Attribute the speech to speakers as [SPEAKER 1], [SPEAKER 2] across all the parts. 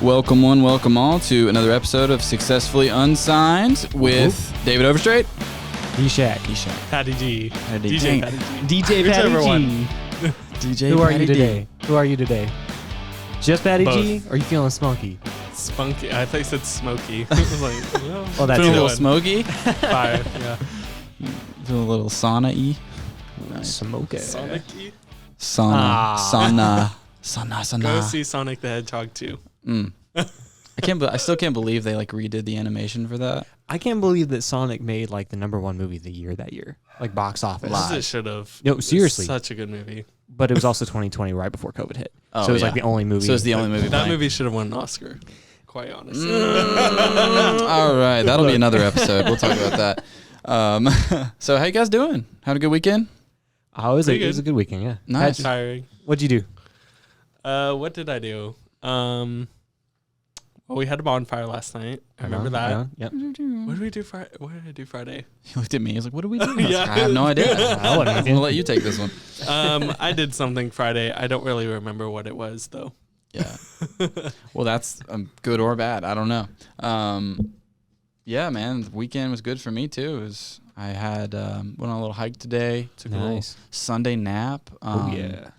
[SPEAKER 1] Welcome one, welcome all to another episode of Successfully Unsigned with David Overstreet,
[SPEAKER 2] DShack,
[SPEAKER 3] Patty G,
[SPEAKER 1] Patty
[SPEAKER 3] DJ
[SPEAKER 1] G.
[SPEAKER 3] Patty G,
[SPEAKER 2] DJ Patty G.
[SPEAKER 1] DJ
[SPEAKER 2] Who are
[SPEAKER 1] Patty
[SPEAKER 2] you
[SPEAKER 1] D.
[SPEAKER 2] today? Who are you today? Just Patty
[SPEAKER 3] Both.
[SPEAKER 2] G? Or are you feeling spunky?
[SPEAKER 3] Spunky. I thought you said smoky. I was like,
[SPEAKER 2] Well, that's
[SPEAKER 1] Feel a little
[SPEAKER 2] good.
[SPEAKER 1] smoky?
[SPEAKER 3] Fire. Yeah.
[SPEAKER 1] Feel a little sauna-y? Nice.
[SPEAKER 2] Smoky.
[SPEAKER 3] Sonic-y.
[SPEAKER 1] Sauna.
[SPEAKER 3] Go see Sonic the Hedgehog 2.
[SPEAKER 1] I still can't believe they like redid the animation for that.
[SPEAKER 2] I can't believe that Sonic made like the #1 movie of the year that year, like box office.
[SPEAKER 1] Live.
[SPEAKER 3] It should have.
[SPEAKER 2] No, seriously.
[SPEAKER 3] Such a good movie.
[SPEAKER 2] But it was also 2020, right before COVID hit.
[SPEAKER 1] Oh,
[SPEAKER 2] so it was
[SPEAKER 1] yeah.
[SPEAKER 2] like the only movie.
[SPEAKER 1] So it's the only movie.
[SPEAKER 3] That
[SPEAKER 1] playing.
[SPEAKER 3] movie should have won an Oscar. Quite honestly.
[SPEAKER 1] All right, that'll be another episode. We'll talk about that. So how you guys doing? Had a good weekend?
[SPEAKER 2] Oh, it was
[SPEAKER 3] Pretty
[SPEAKER 2] a good weekend, yeah.
[SPEAKER 1] Nice.
[SPEAKER 3] Tiring.
[SPEAKER 2] What'd you do?
[SPEAKER 3] What did I do? Well, we had a bonfire last night. I remember that.
[SPEAKER 2] Yep.
[SPEAKER 3] What did we do Friday? What did I do Friday?
[SPEAKER 1] He looked at me. He was like, "What do we do?" I, was
[SPEAKER 3] Yeah.
[SPEAKER 1] like, I have no idea.
[SPEAKER 2] I wasn't
[SPEAKER 1] I'm gonna let you take this one.
[SPEAKER 3] I did something Friday. I don't really remember what it was though.
[SPEAKER 1] Yeah. Well, that's good or bad. I don't know. Yeah, man. The weekend was good for me too. I had went on a little hike today. Took a little Sunday nap.
[SPEAKER 2] Oh yeah.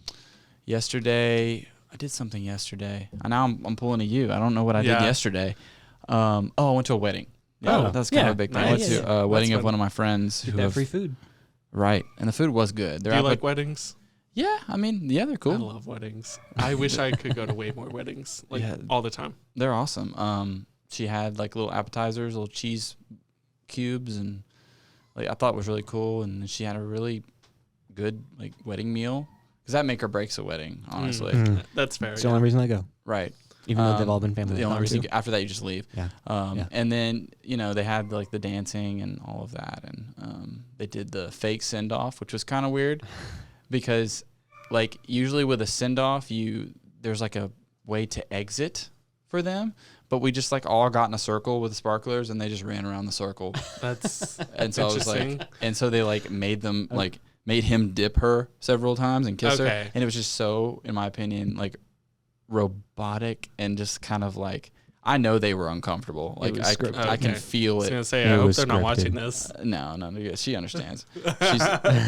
[SPEAKER 1] Yesterday, I did something yesterday. Now I'm pulling a you. I don't know what I did yesterday. I went to a wedding. Yeah, that's kind of a big thing. I went to a wedding of one of my friends
[SPEAKER 2] Get
[SPEAKER 1] who
[SPEAKER 2] that
[SPEAKER 1] have
[SPEAKER 2] free food.
[SPEAKER 1] Right, and the food was good.
[SPEAKER 3] Do you like weddings?
[SPEAKER 1] Yeah, I mean, yeah, they're
[SPEAKER 3] I
[SPEAKER 1] cool.
[SPEAKER 3] love weddings. I wish I could go to way more weddings, like all the time.
[SPEAKER 1] They're awesome. She had like little appetizers, little cheese cubes, and like I thought it was really cool. And she had a really good like wedding meal. Because that make or breaks a wedding, honestly.
[SPEAKER 3] That's fair.
[SPEAKER 2] It's the only reason I go.
[SPEAKER 1] Right.
[SPEAKER 2] Even though they've all been family.
[SPEAKER 1] The only reason after that you just leave.
[SPEAKER 2] Yeah.
[SPEAKER 1] And then they had like the dancing and all of that, and they did the fake send off, which was kind of weird, because like usually with a send off there's like a way to exit for them, but we just like all got in a circle with the sparklers and they just ran around the circle.
[SPEAKER 3] That's
[SPEAKER 1] and so I was like, and so they like made them like. Made him dip her several times and kiss her. And it was just so, in my opinion, like robotic and just kind of like, I know they were uncomfortable. Like I can feel it.
[SPEAKER 3] I was going to say, I hope they're not watching this.
[SPEAKER 1] No, she understands.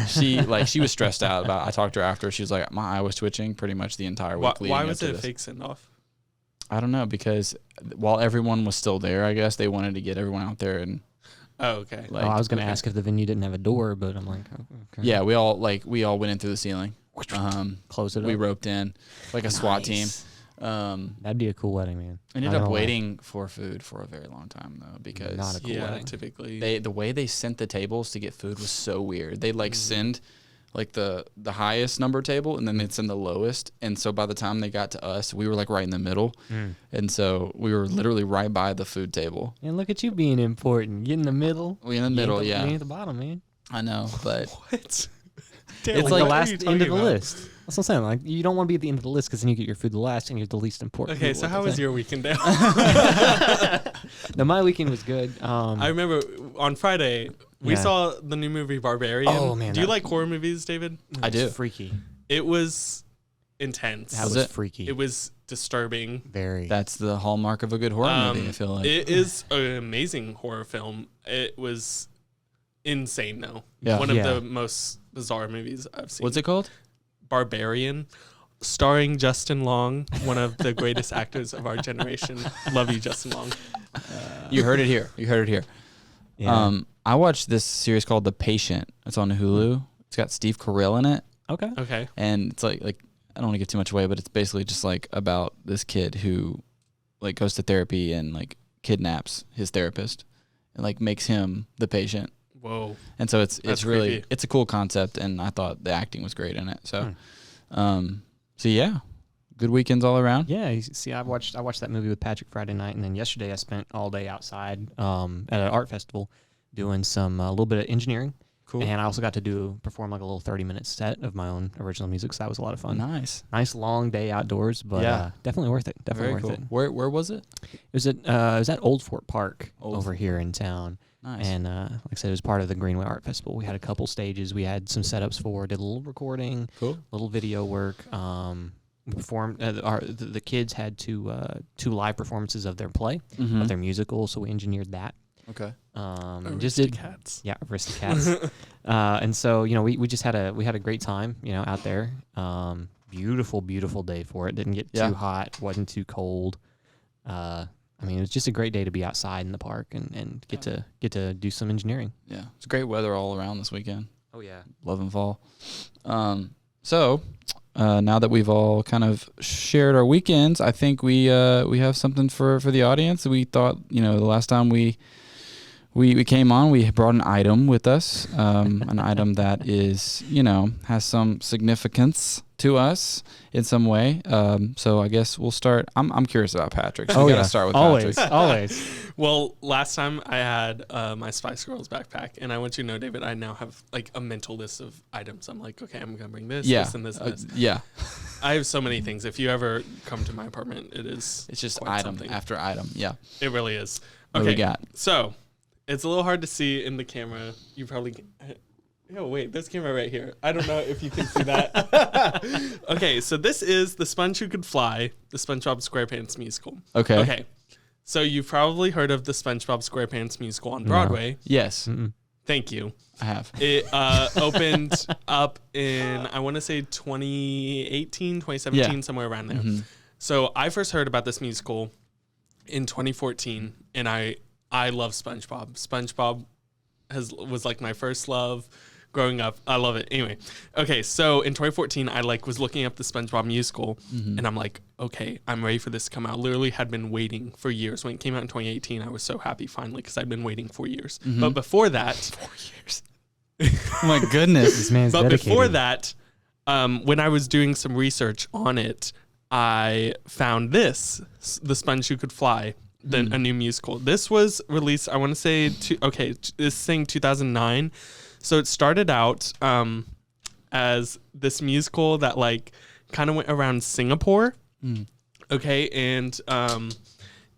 [SPEAKER 1] She was stressed out about, I talked to her after, she was like, my eye was twitching pretty much the entire week.
[SPEAKER 3] Why was it a fake send off?
[SPEAKER 1] I don't know, because while everyone was still there, I guess they wanted to get everyone out there and.
[SPEAKER 3] Oh, okay.
[SPEAKER 2] Like, I was going to ask if the venue didn't have a door, but I'm like, okay.
[SPEAKER 1] Yeah, we all went in through the ceiling.
[SPEAKER 2] Closed it up.
[SPEAKER 1] We roped in like a SWAT team.
[SPEAKER 2] That'd be a cool wedding, man.
[SPEAKER 1] Ended up waiting for food for a very long time though, because
[SPEAKER 2] not a cool wedding.
[SPEAKER 3] Typically
[SPEAKER 1] the way they sent the tables to get food was so weird. They'd like send like the highest number table and then they'd send the lowest, and so by the time they got to us, we were like right in the middle, and so we were literally right by the food table.
[SPEAKER 2] And look at you being important. Get in the middle.
[SPEAKER 1] We in the middle, yeah.
[SPEAKER 2] You ain't at the bottom, man.
[SPEAKER 1] I know, but
[SPEAKER 3] what?
[SPEAKER 2] It's like the last end of the list. That's what I'm saying. Like, you don't want to be at the end of the list because then you get your food the last and you're the least important.
[SPEAKER 3] Okay, so how was your weekend down?
[SPEAKER 2] No, my weekend was good.
[SPEAKER 3] I remember on Friday we saw the new movie Barbarian.
[SPEAKER 2] Oh man,
[SPEAKER 3] do you like horror movies, David?
[SPEAKER 1] I do.
[SPEAKER 2] Freaky.
[SPEAKER 3] It was intense.
[SPEAKER 2] That was freaky.
[SPEAKER 3] It was disturbing.
[SPEAKER 2] Very.
[SPEAKER 1] That's the hallmark of a good horror movie, I feel like.
[SPEAKER 3] It is an amazing horror film. It was insane though.
[SPEAKER 1] Yeah.
[SPEAKER 3] One of the most bizarre movies I've seen.
[SPEAKER 1] What's it called?
[SPEAKER 3] Barbarian, starring Justin Long, one of the greatest actors of our generation. Love you, Justin Long.
[SPEAKER 1] You heard it here. Yeah. I watched this series called The Patient. It's on Hulu. It's got Steve Carell in it.
[SPEAKER 3] Okay.
[SPEAKER 1] And it's like I don't want to give too much away, but it's basically just like about this kid who like goes to therapy and like kidnaps his therapist and like makes him the patient.
[SPEAKER 3] Whoa.
[SPEAKER 1] And so it's really
[SPEAKER 3] creepy.
[SPEAKER 1] it's a cool concept, and I thought the acting was great in it. So so yeah. Good weekends all around.
[SPEAKER 2] Yeah, you see, I watched that movie with Patrick Friday night, and then yesterday I spent all day outside at an art festival doing some a little bit of engineering.
[SPEAKER 1] Cool.
[SPEAKER 2] And I also got to perform like a little 30-minute set of my own original music, so that was a lot of fun. Nice long day outdoors, but definitely worth it. Definitely worth it.
[SPEAKER 1] Where was it?
[SPEAKER 2] It was at Old Fort Park over here in town.
[SPEAKER 1] Nice.
[SPEAKER 2] And like I said, it was part of the Greenway Art Festival. We had a couple stages. We had some setups for, did a little recording,
[SPEAKER 1] cool,
[SPEAKER 2] little video work. performed. The kids had two live performances of their play,
[SPEAKER 1] Mm-hmm.
[SPEAKER 2] of their musical. So we engineered that.
[SPEAKER 1] Okay.
[SPEAKER 2] Just did
[SPEAKER 3] Aristocats.
[SPEAKER 2] yeah, Aristocats. And so we just had a great time out there. Beautiful day for it. Didn't get too hot. Wasn't too cold. It was just a great day to be outside in the park and get to do some engineering.
[SPEAKER 1] Yeah, it's great weather all around this weekend.
[SPEAKER 2] Oh yeah,
[SPEAKER 1] Love and fall. So now that we've all kind of shared our weekends, I think we have something for the audience. We thought the last time we came on, we brought an item with us, an item that is has some significance to us in some way. So I guess we'll start. I'm curious about Patrick. So we gotta start with
[SPEAKER 2] always,
[SPEAKER 1] Patrick.
[SPEAKER 2] always.
[SPEAKER 3] Well, last time I had my Spice Girls backpack, and I want you to know, David, I now have like a mental list of items. I'm like, okay, I'm gonna bring this, this, and this, and this.
[SPEAKER 1] Yeah.
[SPEAKER 3] I have so many things. If you ever come to my apartment, it's
[SPEAKER 1] just
[SPEAKER 3] quite
[SPEAKER 1] item
[SPEAKER 3] something.
[SPEAKER 1] after item. Yeah.
[SPEAKER 3] It really is.
[SPEAKER 1] What
[SPEAKER 3] Okay,
[SPEAKER 1] do we got?
[SPEAKER 3] so it's a little hard to see in the camera. You probably. Oh, wait, there's a camera right here. I don't know if you can see that. Okay, so this is The Sponge Who Could Fly, the SpongeBob SquarePants musical.
[SPEAKER 1] Okay.
[SPEAKER 3] So you've probably heard of the SpongeBob SquarePants musical on Broadway.
[SPEAKER 1] Yes.
[SPEAKER 2] Mm-mm.
[SPEAKER 3] Thank you.
[SPEAKER 1] I have.
[SPEAKER 3] It opened up in, I want to say 2018, 2017, somewhere around there.
[SPEAKER 1] Mm-hmm.
[SPEAKER 3] So I first heard about this musical in 2014, and I love SpongeBob. SpongeBob was like my first love growing up. I love it. Anyway, okay, so in 2014, I was looking up the SpongeBob musical, and I'm like, okay, I'm ready for this to come out. Literally had been waiting for years. When it came out in 2018, I was so happy finally because I'd been waiting for years. But before that,
[SPEAKER 1] 4 years. Oh my goodness.
[SPEAKER 2] This man's
[SPEAKER 3] but
[SPEAKER 2] dedicated.
[SPEAKER 3] before that, when I was doing some research on it, I found this, The Sponge Who Could Fly, a new musical. This was released, I want to say, this thing 2009. So it started out as this musical that kind of went around Singapore. Okay, and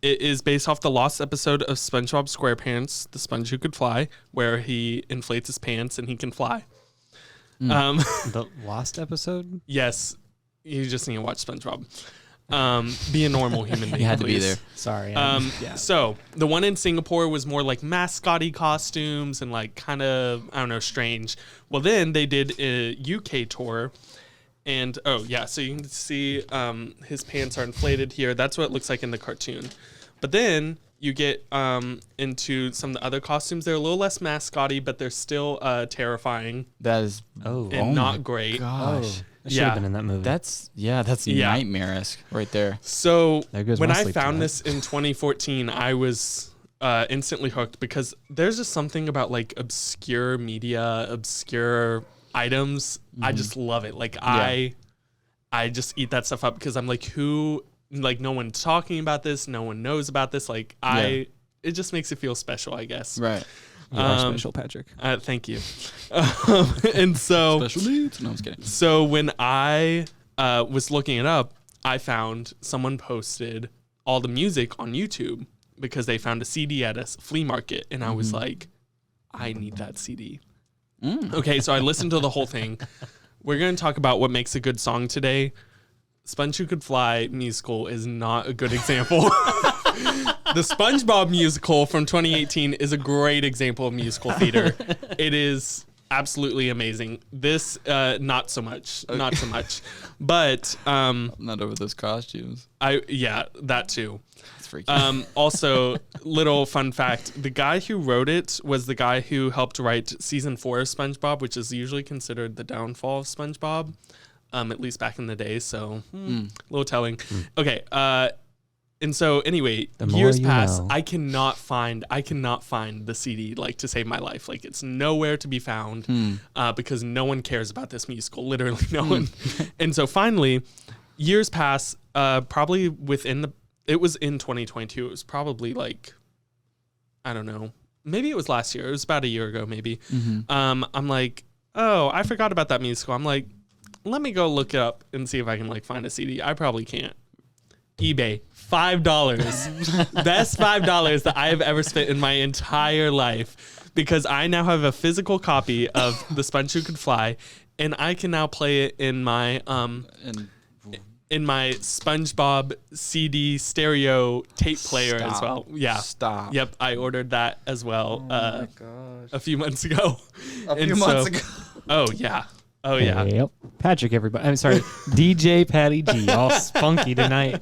[SPEAKER 3] it is based off the lost episode of SpongeBob SquarePants, The Sponge Who Could Fly, where he inflates his pants and he can fly.
[SPEAKER 2] The lost episode.
[SPEAKER 3] Yes, you just need to watch SpongeBob. Be a normal human being.
[SPEAKER 1] You had to be
[SPEAKER 3] please.
[SPEAKER 1] there.
[SPEAKER 2] Sorry.
[SPEAKER 3] Yeah. So the one in Singapore was more like mascot-y costumes and kind of, I don't know, strange. Well, then they did a UK tour. And, so you can see his pants are inflated here. That's what it looks like in the cartoon. But then you get into some of the other costumes. They're a little less mascot-y, but they're still terrifying.
[SPEAKER 1] That is
[SPEAKER 3] and not great.
[SPEAKER 1] Gosh.
[SPEAKER 2] I should have been in that movie.
[SPEAKER 1] That's nightmare-esque right there.
[SPEAKER 3] So
[SPEAKER 2] There goes
[SPEAKER 3] when
[SPEAKER 2] my
[SPEAKER 3] I
[SPEAKER 2] sleep
[SPEAKER 3] found
[SPEAKER 2] tonight.
[SPEAKER 3] this in 2014, I was instantly hooked because there's just something about obscure media, obscure items. I just love it. I just eat that stuff up because I'm no one's talking about this. No one knows about this. It just makes it feel special, I guess.
[SPEAKER 1] Right.
[SPEAKER 2] You are special, Patrick.
[SPEAKER 3] Thank you. And so,
[SPEAKER 1] Special needs? No, I'm just kidding.
[SPEAKER 3] so when I was looking it up, I found someone posted all the music on YouTube because they found a CD at a flea market. And I was like, I need that CD. Okay, so I listened to the whole thing. We're going to talk about what makes a good song today. Sponge Who Could Fly musical is not a good example. The SpongeBob musical from 2018 is a great example of musical theater. It is absolutely amazing. This, not so much. Not so much. But
[SPEAKER 1] I'm not over those costumes.
[SPEAKER 3] that too.
[SPEAKER 1] It's freaky.
[SPEAKER 3] Also, little fun fact, the guy who wrote it was the guy who helped write season 4 of SpongeBob, which is usually considered the downfall of SpongeBob, at least back in the day. So, a little telling. Okay. And so anyway,
[SPEAKER 2] The more
[SPEAKER 3] years
[SPEAKER 2] you
[SPEAKER 3] pass.
[SPEAKER 2] know.
[SPEAKER 3] I cannot find the CD to save my life. It's nowhere to be found because no one cares about this musical. Literally no one. And so finally, years pass. Probably it was in 2022. It was probably I don't know. Maybe it was last year. It was about a year ago, maybe. I'm like, oh, I forgot about that musical. I'm like, let me go look it up and see if I can find a CD. I probably can't. eBay, $5. Best $5 that I have ever spent in my entire life because I now have a physical copy of The Sponge Who Could Fly, and I can now play it in my in my SpongeBob CD stereo tape player as well. Yeah.
[SPEAKER 1] Stop.
[SPEAKER 3] Yep, I ordered that as well.
[SPEAKER 1] My gosh.
[SPEAKER 3] A few months ago.
[SPEAKER 1] A few months ago.
[SPEAKER 3] Oh yeah. Oh yeah.
[SPEAKER 2] Yep. Patrick, everybody. I'm sorry. DJ Patty G. All spunky tonight.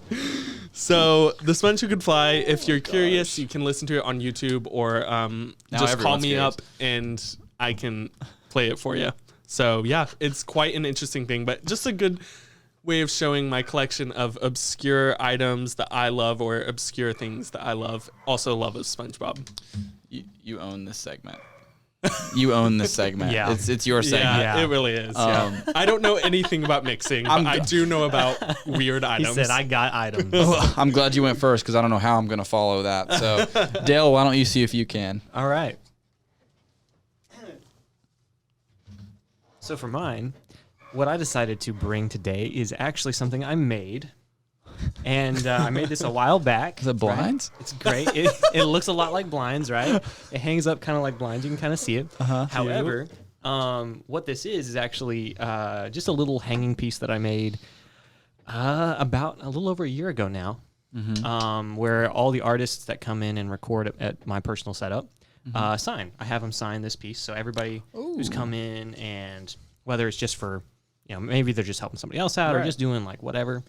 [SPEAKER 3] So The Sponge Who Could Fly, if you're curious, you can listen to it on YouTube or just call me up and I can play it for you. So yeah, it's quite an interesting thing, but just a good way of showing my collection of obscure items that I love or obscure things that I love. Also love of SpongeBob.
[SPEAKER 1] You own this segment. You own this segment.
[SPEAKER 2] Yeah.
[SPEAKER 1] It's your segment.
[SPEAKER 3] Yeah, it really is. Yeah. I don't know anything about mixing, but I do know about weird items.
[SPEAKER 2] He said, I got items.
[SPEAKER 1] I'm glad you went first because I don't know how I'm going to follow that. So, Dale, why don't you see if you can?
[SPEAKER 2] All right. So for mine, what I decided to bring today is actually something I made. And I made this a while back.
[SPEAKER 1] Is it blinds?
[SPEAKER 2] Right? It's great. It looks a lot like blinds, right? It hangs up kind of like blinds. You can kind of see it. However, what this is actually just a little hanging piece that I made about a little over a year ago now, where all the artists that come in and record at my personal setup sign. I have them sign this piece. So everybody who's come in, and whether it's just for, maybe they're just helping somebody else out or just doing like whatever,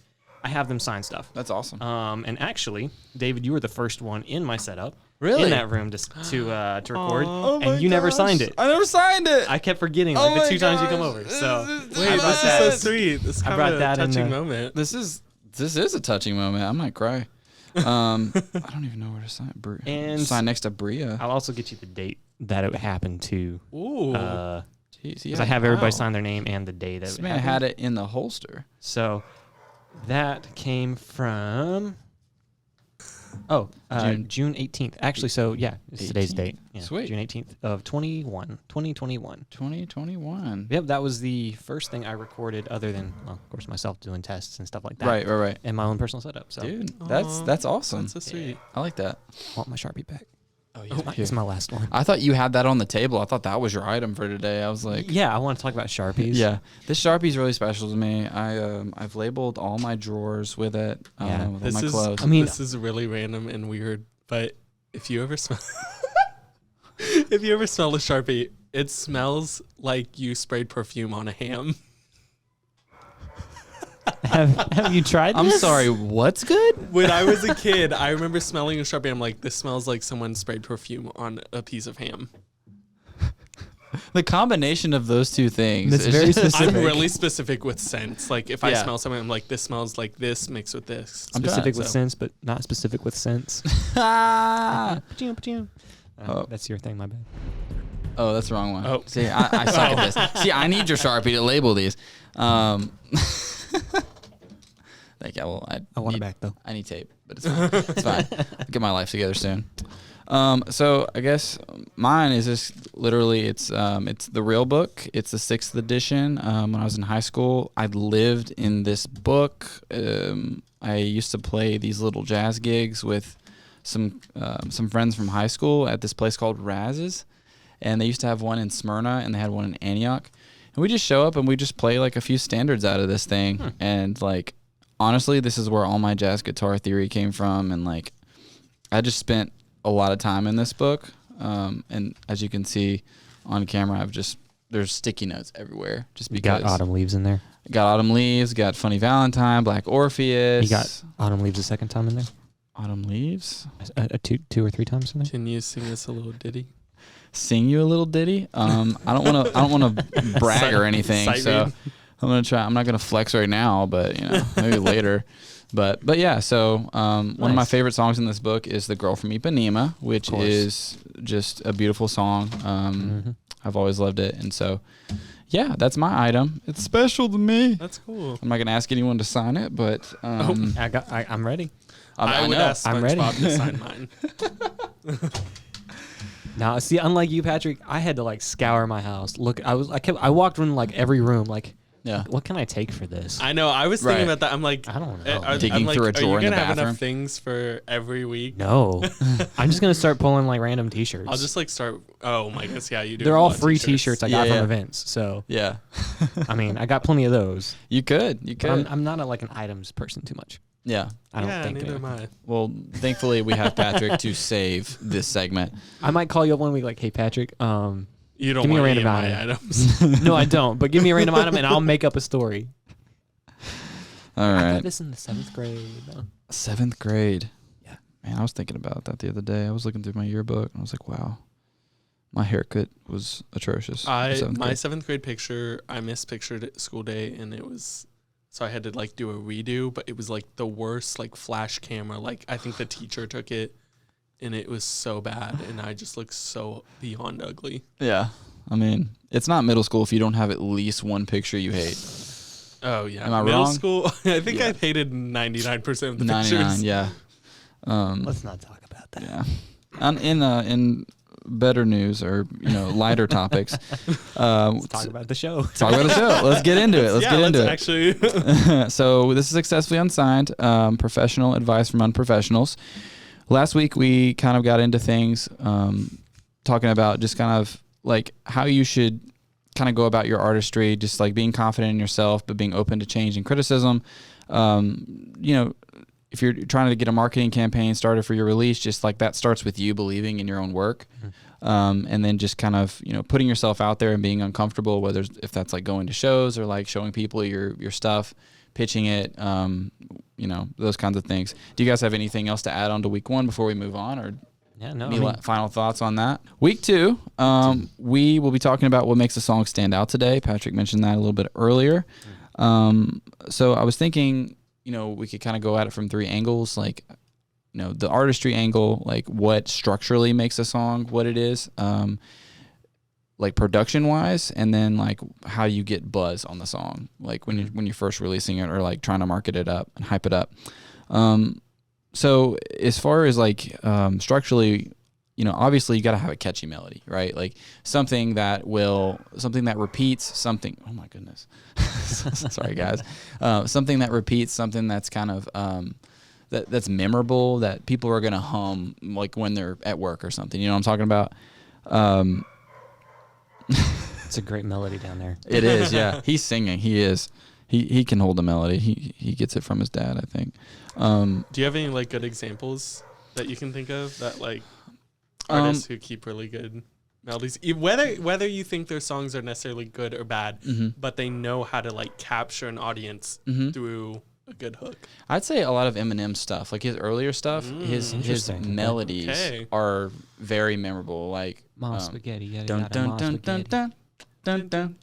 [SPEAKER 2] I have them sign stuff.
[SPEAKER 1] That's awesome.
[SPEAKER 2] And actually, David, you were the first one in my setup.
[SPEAKER 1] Really?
[SPEAKER 2] In that room to record, and you never signed it.
[SPEAKER 1] I never signed it.
[SPEAKER 2] I kept forgetting the 2 times you come over. So
[SPEAKER 3] wait, this is so sweet. This is kind of a touching moment.
[SPEAKER 1] This is a touching moment. I might cry. I don't even know where to sign.
[SPEAKER 2] And
[SPEAKER 1] sign next to Bria.
[SPEAKER 2] I'll also get you the date that it happened to.
[SPEAKER 3] Ooh.
[SPEAKER 2] Because I have everybody sign their name and the day that
[SPEAKER 1] this
[SPEAKER 2] it
[SPEAKER 1] man
[SPEAKER 2] happened.
[SPEAKER 1] had it in the holster.
[SPEAKER 2] So that came from June 18th. Actually, so yeah, it's today's date. Yeah,
[SPEAKER 1] Sweet.
[SPEAKER 2] June 18th of 2021.
[SPEAKER 1] 2021.
[SPEAKER 2] Yep, that was the first thing I recorded other than, well, of course, myself doing tests and stuff like that.
[SPEAKER 1] Right.
[SPEAKER 2] And my own personal setup. So
[SPEAKER 1] Dude, that's awesome.
[SPEAKER 3] That's so sweet.
[SPEAKER 1] I like that.
[SPEAKER 2] I want my Sharpie back.
[SPEAKER 1] Oh,
[SPEAKER 2] It's my last one.
[SPEAKER 1] I thought you had that on the table. I thought that was your item for today. I was like,
[SPEAKER 2] Yeah, I want to talk about Sharpies.
[SPEAKER 1] yeah, this Sharpie's really special to me. I've labeled all my drawers with it. With all my clothes.
[SPEAKER 2] I mean,
[SPEAKER 3] this is really random and weird, but if you ever smell a Sharpie, it smells like you sprayed perfume on a ham.
[SPEAKER 2] have you tried this?
[SPEAKER 1] I'm sorry, what's good?
[SPEAKER 3] When I was a kid, I remember smelling a Sharpie. I'm like, this smells like someone sprayed perfume on a piece of ham.
[SPEAKER 1] The combination of those two things.
[SPEAKER 2] That's
[SPEAKER 1] is
[SPEAKER 2] very
[SPEAKER 1] just-
[SPEAKER 2] specific.
[SPEAKER 3] I'm really specific with scents. Like if I
[SPEAKER 1] Yeah.
[SPEAKER 3] smell something, I'm like, this smells like this mixed with this.
[SPEAKER 1] I'm
[SPEAKER 2] Specific with
[SPEAKER 3] So-
[SPEAKER 2] sense, but not specific with sense.
[SPEAKER 1] Ah!
[SPEAKER 2] That's your thing, my bad.
[SPEAKER 1] Oh, that's the wrong one.
[SPEAKER 3] Oh.
[SPEAKER 1] See, I suck at this. See, I need your Sharpie to label these. Thank you. Well,
[SPEAKER 2] I want it back, though.
[SPEAKER 1] I need tape, but it's fine. It's fine. I'll get my life together soon. So I guess mine is just literally it's the real book. It's the 6th edition. When I was in high school, I lived in this book. I used to play these little jazz gigs with some friends from high school at this place called Raz's, and they used to have one in Smyrna and they had one in Antioch. And we just show up and we just play like a few standards out of this thing. And like, honestly, this is where all my jazz guitar theory came from. And like, I just spent a lot of time in this book. And as you can see on camera, there's sticky notes everywhere just because.
[SPEAKER 2] You got Autumn Leaves in there?
[SPEAKER 1] Got Autumn Leaves, got Funny Valentine, Black Orpheus.
[SPEAKER 2] You got Autumn Leaves a second time in there?
[SPEAKER 1] Autumn Leaves?
[SPEAKER 2] Two or three times in there?
[SPEAKER 3] Can you sing us a little ditty?
[SPEAKER 1] Sing you a little ditty? I don't want to brag or anything, so I'm gonna try. I'm not gonna flex right now, but maybe later. But yeah. So one of my favorite songs in this book is "The Girl from Ipanema," which is just a beautiful song. I've always loved it, and so yeah, that's my item. It's special to me.
[SPEAKER 3] That's cool.
[SPEAKER 1] I'm not gonna ask anyone to sign it, but
[SPEAKER 2] I'm ready.
[SPEAKER 3] I would ask
[SPEAKER 2] I'm ready.
[SPEAKER 3] SpongeBob to sign mine.
[SPEAKER 2] Now, see, unlike you, Patrick, I had to like scour my house. Look, I walked in like every room, like
[SPEAKER 1] Yeah.
[SPEAKER 2] What can I take for this?
[SPEAKER 3] I know. I was thinking about that. I'm like,
[SPEAKER 2] I don't know.
[SPEAKER 1] Digging through a drawer in the
[SPEAKER 3] Are you gonna have
[SPEAKER 1] bathroom?
[SPEAKER 3] enough things for every week?
[SPEAKER 2] No. I'm just gonna start pulling like random T-shirts.
[SPEAKER 3] I'll just like start. Oh my goodness, yeah, you do.
[SPEAKER 2] They're all free T-shirts I got
[SPEAKER 1] Yeah,
[SPEAKER 2] from
[SPEAKER 1] yeah.
[SPEAKER 2] events. So
[SPEAKER 1] Yeah.
[SPEAKER 2] I mean, I got plenty of those.
[SPEAKER 1] You could.
[SPEAKER 2] But I'm not like an items person too much.
[SPEAKER 1] Yeah.
[SPEAKER 2] I don't
[SPEAKER 3] Yeah,
[SPEAKER 2] think.
[SPEAKER 3] neither am I.
[SPEAKER 1] Well, thankfully we have Patrick to save this segment.
[SPEAKER 2] I might call you up one week like, hey Patrick,
[SPEAKER 3] You don't
[SPEAKER 2] give me a
[SPEAKER 3] want
[SPEAKER 2] random
[SPEAKER 3] any of my
[SPEAKER 2] item.
[SPEAKER 3] items.
[SPEAKER 2] No, I don't. But give me a random item and I'll make up a story.
[SPEAKER 1] All
[SPEAKER 2] I
[SPEAKER 1] right.
[SPEAKER 2] got this in the 7th grade.
[SPEAKER 1] 7th grade.
[SPEAKER 2] Yeah.
[SPEAKER 1] Man, I was thinking about that the other day. I was looking through my yearbook and I was like, wow, my haircut was atrocious.
[SPEAKER 3] My
[SPEAKER 1] in 7th grade.
[SPEAKER 3] 7th grade picture, I mispictured it school day, and it was. So I had to like do a redo, but it was like the worst like flash camera. Like I think the teacher took it, and it was so bad, and I just looked so beyond ugly.
[SPEAKER 1] Yeah. I mean, it's not middle school if you don't have at least one picture you hate.
[SPEAKER 3] Oh yeah,
[SPEAKER 1] Am I
[SPEAKER 3] middle
[SPEAKER 1] wrong?
[SPEAKER 3] school. I think
[SPEAKER 1] Yeah.
[SPEAKER 3] I hated 99% of the
[SPEAKER 1] 99,
[SPEAKER 3] pictures.
[SPEAKER 1] yeah.
[SPEAKER 2] Let's not talk about that.
[SPEAKER 1] Yeah. In better news or lighter topics,
[SPEAKER 2] Let's talk about the show.
[SPEAKER 1] talk about the show. Let's get into it. Let's get into it.
[SPEAKER 3] Actually.
[SPEAKER 1] So this is Successfully Unsigned, professional advice from unprofessionals. Last week we kind of got into things, talking about just kind of like how you should kind of go about your artistry, just like being confident in yourself, but being open to change and criticism. If you're trying to get a marketing campaign started for your release, just like that starts with you believing in your own work. And then just kind of, putting yourself out there and being uncomfortable, if that's like going to shows or like showing people your stuff, pitching it, those kinds of things. Do you guys have anything else to add on to week 1 before we move on, or
[SPEAKER 2] Yeah, no.
[SPEAKER 1] any final thoughts on that? Week 2, we will be talking about what makes a song stand out today. Patrick mentioned that a little bit earlier. So I was thinking, we could kind of go at it from 3 angles, like, the artistry angle, like what structurally makes a song what it is, like production wise, and then like how you get buzz on the song, like when you're first releasing it or like trying to market it up and hype it up. So as far as like structurally, obviously you got to have a catchy melody, right? Like something that repeats something. Oh my goodness. Sorry guys. Something that repeats, something that's kind of, that's memorable, that people are going to hum like when they're at work or something. You know what I'm talking about?
[SPEAKER 2] It's a great melody down there.
[SPEAKER 1] It is. Yeah. He's singing. He is. He can hold the melody. He gets it from his dad, I think.
[SPEAKER 3] Do you have any like good examples that you can think of that like artists who keep really good melodies, whether you think their songs are necessarily good or bad, but they know how to like capture an audience through a good hook?
[SPEAKER 1] I'd say a lot of Eminem stuff, like his earlier stuff, his melodies are very memorable. Like
[SPEAKER 2] Mom spaghetti,
[SPEAKER 1] dun dun dun dun dun dun dun.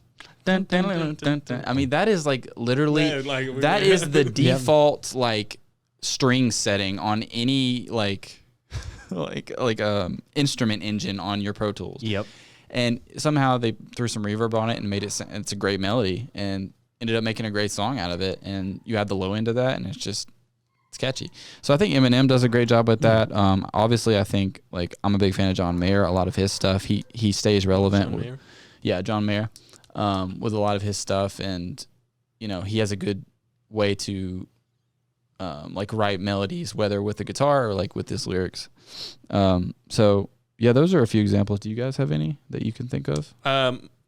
[SPEAKER 1] Dun, dun, dun, dun, dun. I mean, that is like literally that is the default like string setting on any like instrument engine on your Pro Tools.
[SPEAKER 2] Yep.
[SPEAKER 1] And somehow they threw some reverb on it and made it. It's a great melody and ended up making a great song out of it. And you add the low end of that, and it's catchy. So I think Eminem does a great job with that. Obviously, I think like I'm a big fan of John Mayer. A lot of his stuff, he stays relevant. John Mayer. With a lot of his stuff, and he has a good way to like write melodies, whether with the guitar or like with his lyrics. So yeah, those are a few examples. Do you guys have any that you can think of?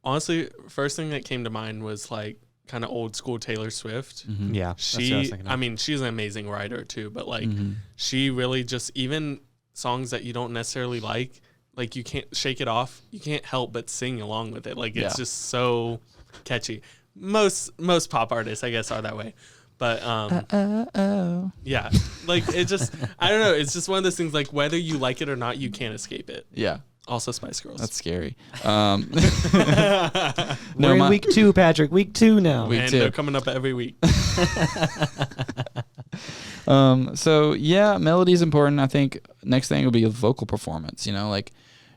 [SPEAKER 3] Honestly, first thing that came to mind was like kind of old school Taylor Swift.
[SPEAKER 2] Yeah,
[SPEAKER 3] she's an amazing writer too, but like she really just, even songs that you don't necessarily like you can't shake it off. You can't help but sing along with it. Like it's just so catchy. Most pop artists, I guess, are that way. But yeah, like it just, I don't know. It's just one of those things. Like whether you like it or not, you can't escape it.
[SPEAKER 1] Yeah.
[SPEAKER 3] Also, Spice Girls.
[SPEAKER 1] That's scary.
[SPEAKER 2] We're in week 2, Patrick. Week 2 now.
[SPEAKER 3] They're coming up every week.
[SPEAKER 1] So yeah, melody is important. I think next thing will be a vocal performance. Like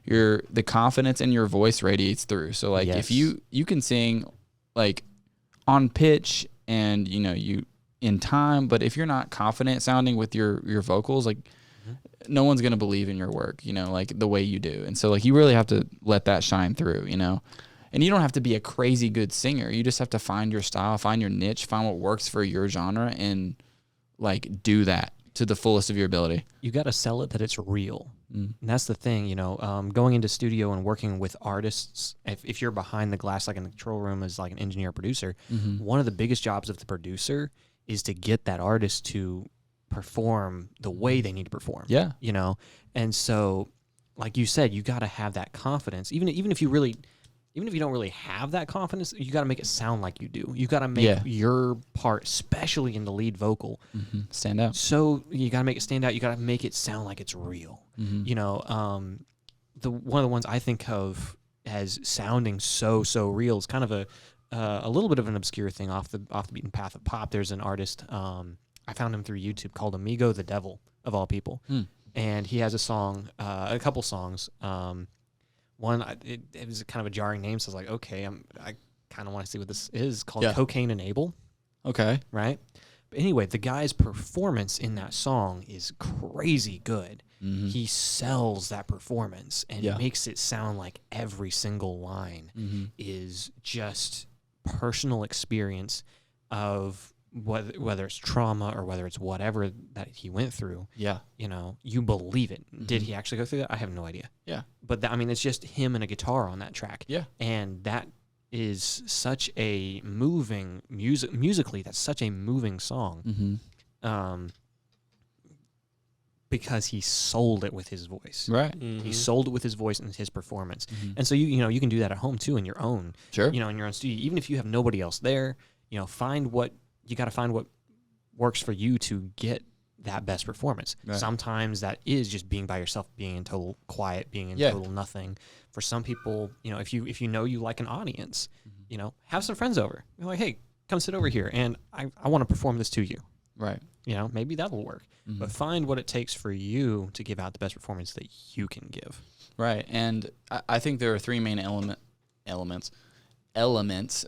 [SPEAKER 1] the confidence in your voice radiates through. So like if you can sing like on pitch and you in time, but if you're not confident sounding with your vocals, like no one's gonna believe in your work. Like the way you do. And so like you really have to let that shine through. And you don't have to be a crazy good singer. You just have to find your style, find your niche, find what works for your genre, and like do that to the fullest of your ability.
[SPEAKER 2] You got to sell it that it's real. And that's the thing, you know, going into studio and working with artists, if you're behind the glass, like in the control room as like an engineer producer, one of the biggest jobs of the producer is to get that artist to perform the way they need to perform.
[SPEAKER 1] Yeah.
[SPEAKER 2] You know? And so, like you said, you got to have that confidence. Even if you don't really have that confidence, you got to make it sound like you do. You got to make your part, especially in the lead vocal,
[SPEAKER 1] stand out.
[SPEAKER 2] So you got to make it stand out. You got to make it sound like it's real. You know, one of the ones I think of as sounding so real is kind of a little bit of an obscure thing off the beaten path of pop. There's an artist, I found him through YouTube, called Amigo the Devil, of all people, and he has a song, a couple songs. One, it was kind of a jarring name, so I was like, okay, I kind of want to see what this is, called Cocaine and Abel.
[SPEAKER 1] Okay.
[SPEAKER 2] Right? But anyway, the guy's performance in that song is crazy good. He sells that performance and makes it sound like every single line is just personal experience of whether it's trauma or whether it's whatever that he went through.
[SPEAKER 1] Yeah.
[SPEAKER 2] You know, you believe it. Did he actually go through that? I have no idea.
[SPEAKER 1] Yeah.
[SPEAKER 2] But I mean, it's just him and a guitar on that track.
[SPEAKER 1] Yeah.
[SPEAKER 2] And that is such a moving musically. That's such a moving song. Because he sold it with his voice.
[SPEAKER 1] Right.
[SPEAKER 2] He sold it with his voice and his performance. And so you know, you can do that at home too, in your own.
[SPEAKER 1] Sure.
[SPEAKER 2] You know, in your own studio, even if you have nobody else there. You know, you got to find what works for you to get that best performance. Right. Sometimes that is just being by yourself, being in total quiet, being in total nothing. For some people, you know, if you know you like an audience, you know, have some friends over. You're like, hey, come sit over here, and I want to perform this to you.
[SPEAKER 1] Right.
[SPEAKER 2] You know, maybe that'll work. But find what it takes for you to give out the best performance that you can give.
[SPEAKER 1] Right. And I think there are three main elements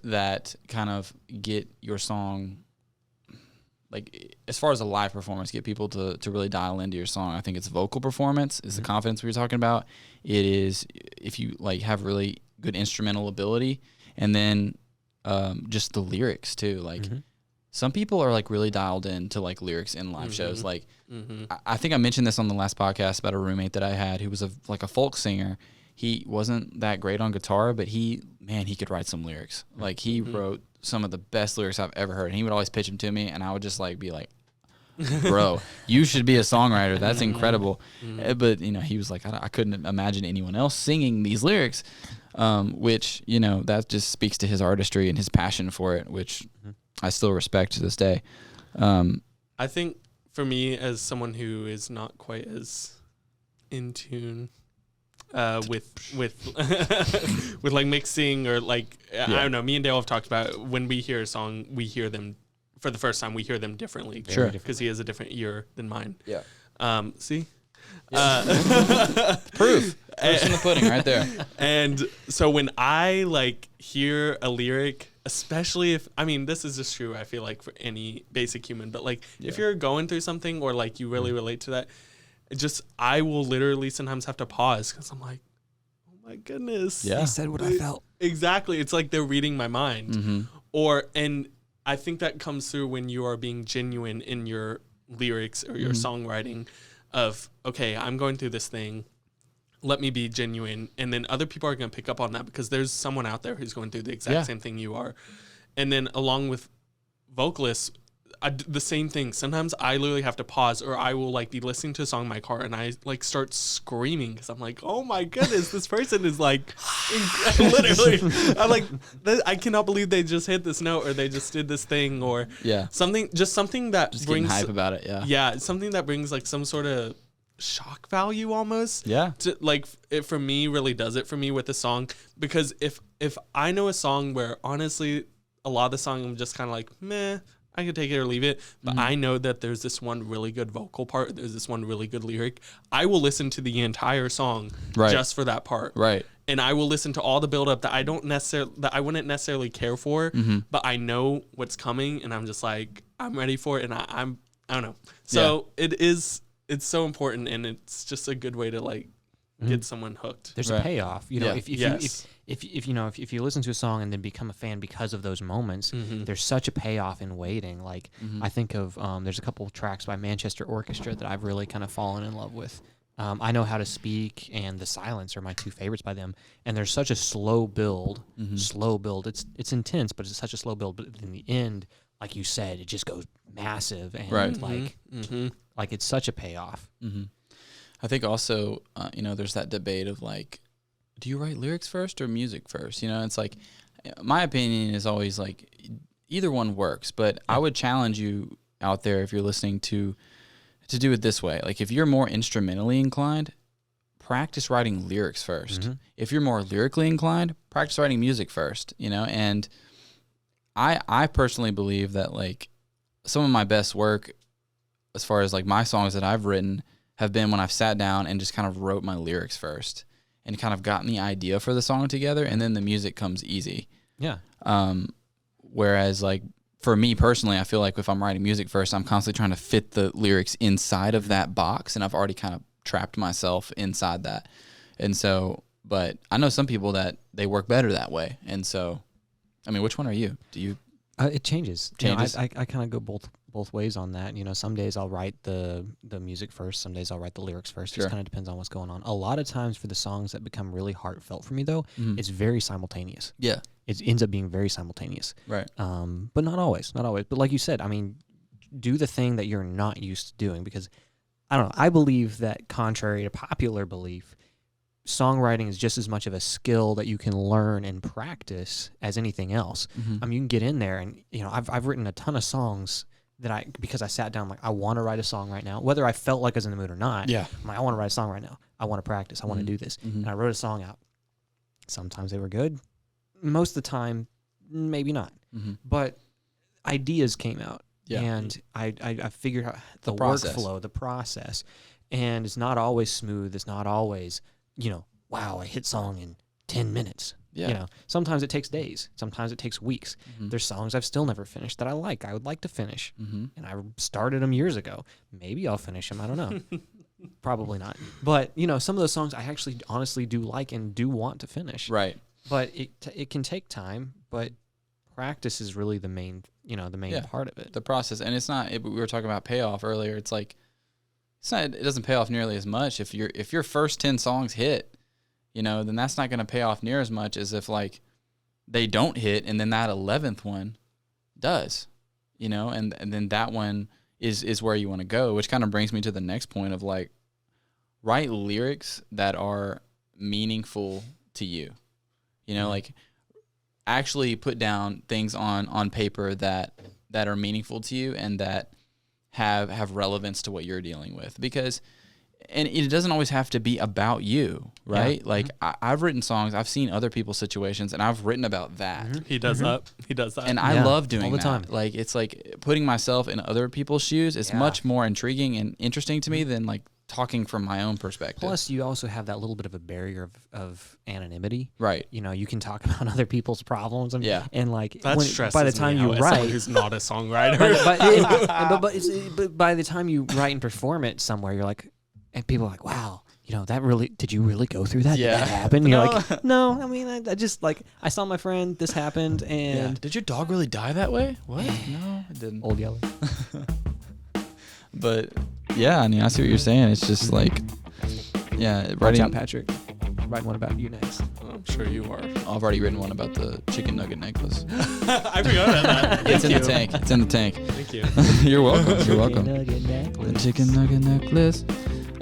[SPEAKER 1] that kind of get your song, like as far as a live performance, get people to really dial into your song. I think it's vocal performance is the confidence we were talking about. It is if you like have really good instrumental ability, and then just the lyrics too. Like some people are like really dialed into like lyrics in live shows. Like I think I mentioned this on the last podcast about a roommate that I had who was like a folk singer. He wasn't that great on guitar, but he could write some lyrics. Like he wrote some of the best lyrics I've ever heard. And he would always pitch them to me, and I would just like be like, bro, you should be a songwriter. That's incredible. But, you know, he was like, I couldn't imagine anyone else singing these lyrics, which, you know, that just speaks to his artistry and his passion for it, which I still respect to this day.
[SPEAKER 3] I think for me, as someone who is not quite as in tune with with like mixing or like I don't know, me and Dale have talked about when we hear a song, we hear them for the first time, we hear them differently.
[SPEAKER 1] Sure.
[SPEAKER 3] Because he has a different ear than mine.
[SPEAKER 1] Yeah.
[SPEAKER 3] See?
[SPEAKER 1] Proof in the pudding right there.
[SPEAKER 3] And so when I like hear a lyric, especially if, I mean, this is just true, I feel like, for any basic human, but like if you're going through something or like you really relate to that, I will literally sometimes have to pause because I'm like, oh my goodness.
[SPEAKER 2] Yeah. He said what I felt.
[SPEAKER 3] Exactly. It's like they're reading my mind. And I think that comes through when you are being genuine in your lyrics or your songwriting of, okay, I'm going through this thing. Let me be genuine. And then other people are going to pick up on that because there's someone out there who's going through the exact same thing you are. And then along with vocalists, the same thing. Sometimes I literally have to pause, or I will like be listening to a song in my car and I like start screaming because I'm like, oh my goodness, this person is like literally I'm like, I cannot believe they just hit this note or they just did this thing or something that
[SPEAKER 1] just
[SPEAKER 3] brings
[SPEAKER 1] hype about it.
[SPEAKER 3] Something that brings like some sort of shock value almost. To, like it for me really does it for me with a song, because if I know a song where honestly a lot of the song I'm just kind of like meh, I could take it or leave it, but I know that there's this one really good vocal part, there's this one really good lyric, I will listen to the entire song just for that part. Right. And I will listen to all the build up that I wouldn't necessarily care for, but I know what's coming and I'm just like, I'm ready for it, and I don't know. So it's so important, and it's just a good way to like get someone hooked.
[SPEAKER 2] There's a payoff, you know. if you listen to a song and then become a fan because of those moments, there's such a payoff in waiting. Like I think of there's a couple of tracks by Manchester Orchestra that I've really kind of fallen in love with. I Know How to Speak and The Silence are my two favorites by them, and there's such a slow build. It's intense, but it's such a slow build. But in the end, like you said, it just goes massive and like it's such a payoff.
[SPEAKER 1] I think also, there's that debate of like, do you write lyrics first or music first? It's like, my opinion is always like, either one works, but I would challenge you out there if you're listening to do it this way. Like if you're more instrumentally inclined, practice writing lyrics first. If you're more lyrically inclined, practice writing music first, and I personally believe that like some of my best work as far as like my songs that I've written have been when I've sat down and just kind of wrote my lyrics first and kind of gotten the idea for the song together, and then the music comes easy. Yeah. Whereas like for me personally, I feel like if I'm writing music first, I'm constantly trying to fit the lyrics inside of that box, and I've already kind of trapped myself inside that. And so, but I know some people that they work better that way. And so, I mean, which one are you? Do you?
[SPEAKER 2] It changes. I kind of go both ways on that. Some days I'll write the music first. Some days I'll write the lyrics first. It just kind of depends on what's going on. A lot of times for the songs that become really heartfelt for me, though, it's very simultaneous. Yeah. It ends up being very simultaneous. Right. But not always. Not always. But like you said, I mean, do the thing that you're not used to doing, because, I don't know, I believe that contrary to popular belief, songwriting is just as much of a skill that you can learn and practice as anything else. I mean, you can get in there and, I've written a ton of songs that because I sat down, like, I want to write a song right now, whether I felt like I was in the mood or not. Yeah. I'm like, I want to write a song right now. I want to practice. I want to do this. And I wrote a song out. Sometimes they were good. Most of the time, maybe not. But ideas came out. Yeah. And I figured out the workflow, the process. And it's not always smooth. It's not always, wow, a hit song in 10 minutes. Yeah. Sometimes it takes days. Sometimes it takes weeks. There's songs I've still never finished that I would like to finish. And I started them years ago. Maybe I'll finish them. I don't know. Probably not. But, some of those songs I actually honestly do like and do want to finish. Right. But it can take time, but practice is really the main part of it. The process. And it's not, we were talking about payoff earlier. It's like, it doesn't pay off nearly as much. If your first 10 songs hit, then that's not going to pay off near as much as if like they don't hit and then that 11th one does, and then that one is where you want to go, which kind of brings me to the next point of like, write lyrics that are meaningful to you, like actually put down things on paper that are meaningful to you and that have relevance to what you're dealing with, because and it doesn't always have to be about you, right? Yeah. Like I've written songs, I've seen other people's situations, and I've written about that.
[SPEAKER 3] He does that. He does that,
[SPEAKER 1] and I love doing all the time. Like it's like putting myself in other people's shoes is much more intriguing and interesting to me than like talking from my own perspective.
[SPEAKER 2] Plus, you also have that little bit of a barrier of anonymity, right? You can talk about other people's problems, and like
[SPEAKER 3] that stresses by the time you write, who's not a songwriter,
[SPEAKER 2] but by the time you write and perform it somewhere, you're like. And people are like, wow, did you really go through that? Yeah. Did that happen? And you're like, no, I mean, I just like, I saw my friend, this happened, and.
[SPEAKER 1] Yeah. Did your dog really die that way? What? No, it didn't.
[SPEAKER 2] Old Yeller.
[SPEAKER 1] But, yeah, I mean, I see what you're saying. It's just like, writing.
[SPEAKER 2] Watch out, Patrick. Write one about you next.
[SPEAKER 3] I'm sure you are.
[SPEAKER 1] I've already written one about the chicken nugget necklace.
[SPEAKER 3] I forgot about that.
[SPEAKER 1] It's in the tank. It's in the tank.
[SPEAKER 3] Thank you.
[SPEAKER 1] You're welcome. You're welcome. The chicken nugget necklace.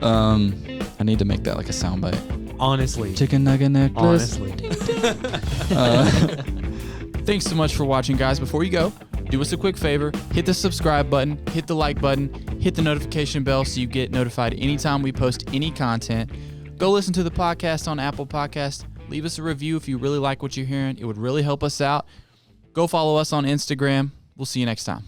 [SPEAKER 1] I need to make that like a soundbite.
[SPEAKER 2] Honestly.
[SPEAKER 1] Chicken nugget necklace.
[SPEAKER 2] Honestly.
[SPEAKER 1] Thanks so much for watching, guys. Before you go, do us a quick favor. Hit the subscribe button, hit the like button, hit the notification bell so you get notified anytime we post any content. Go listen to the podcast on Apple Podcasts. Leave us a review if you really like what you're hearing. It would really help us out. Go follow us on Instagram. We'll see you next time.